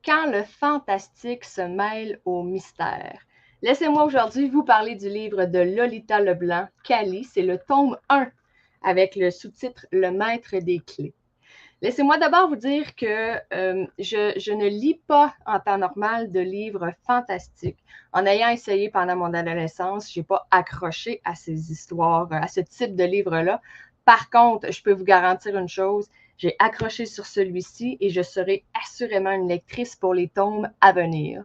Quand le fantastique se mêle au mystère. Laissez-moi aujourd'hui vous parler du livre de Lolita Leblanc, Cali. C'est le tome 1 avec le sous-titre Le maître des clés. Laissez-moi d'abord vous dire que je ne lis pas en temps normal de livres fantastiques. En ayant essayé pendant mon adolescence, je n'ai pas accroché à ces histoires, à ce type de livre-là. Par contre, je peux vous garantir une chose, j'ai accroché sur celui-ci et je serai assurément une lectrice pour les tomes à venir.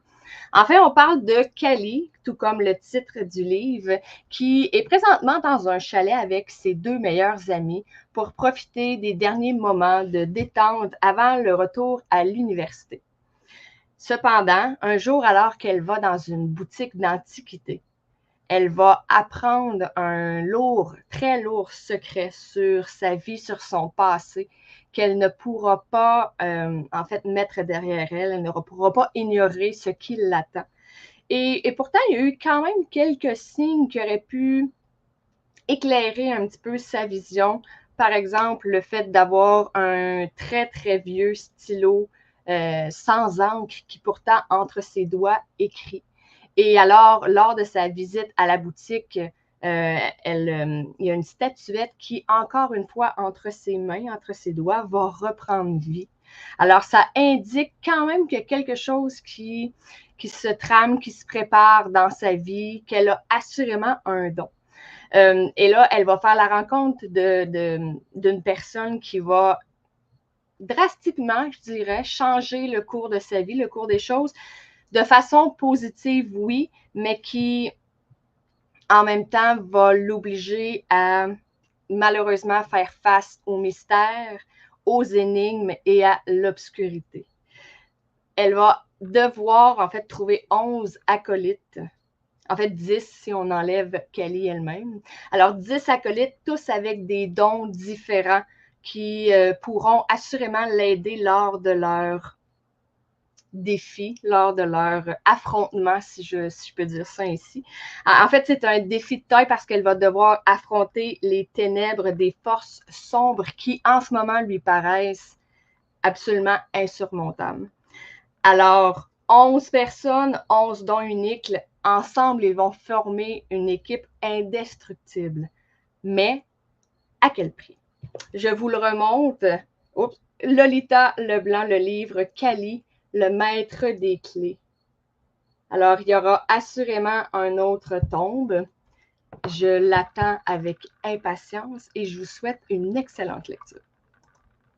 Enfin, on parle de Cali, tout comme le titre du livre, qui est présentement dans un chalet avec ses deux meilleurs amis pour profiter des derniers moments de détente avant le retour à l'université. Cependant, un jour, alors qu'elle va dans une boutique d'antiquités, elle va apprendre un lourd, très lourd secret sur sa vie, sur son passé, qu'elle ne pourra pas, mettre derrière elle. Elle ne pourra pas ignorer ce qui l'attend. Et pourtant, il y a eu quand même quelques signes qui auraient pu éclairer un petit peu sa vision. Par exemple, le fait d'avoir un très, très vieux stylo sans encre qui pourtant, entre ses doigts, écrit. Et alors, lors de sa visite à la boutique, il y a une statuette qui, encore une fois, entre ses mains, entre ses doigts, va reprendre vie. Alors, ça indique quand même qu'il y a quelque chose qui se trame, qui se prépare dans sa vie, qu'elle a assurément un don. Et là, elle va faire la rencontre d'une personne qui va drastiquement, je dirais, changer le cours de sa vie, le cours des choses, de façon positive, oui, mais qui, en même temps, va l'obliger à malheureusement faire face au mystère, aux énigmes et à l'obscurité. Elle va devoir, en fait, trouver 11 acolytes. En fait, 10 si on enlève Cali elle-même. Alors, 10 acolytes, tous avec des dons différents qui pourront assurément l'aider lors de leur défi, lors de leur affrontement, si je peux dire ça ainsi. En fait, c'est un défi de taille parce qu'elle va devoir affronter les ténèbres des forces sombres qui, en ce moment, lui paraissent absolument insurmontables. Alors, 11 personnes, 11 dons uniques, ensemble, ils vont former une équipe indestructible. Mais à quel prix? Je vous le remonte. Oups. Lolita Leblanc, le livre Cali, le maître des clés. Alors, il y aura assurément un autre tome. Je l'attends avec impatience et je vous souhaite une excellente lecture.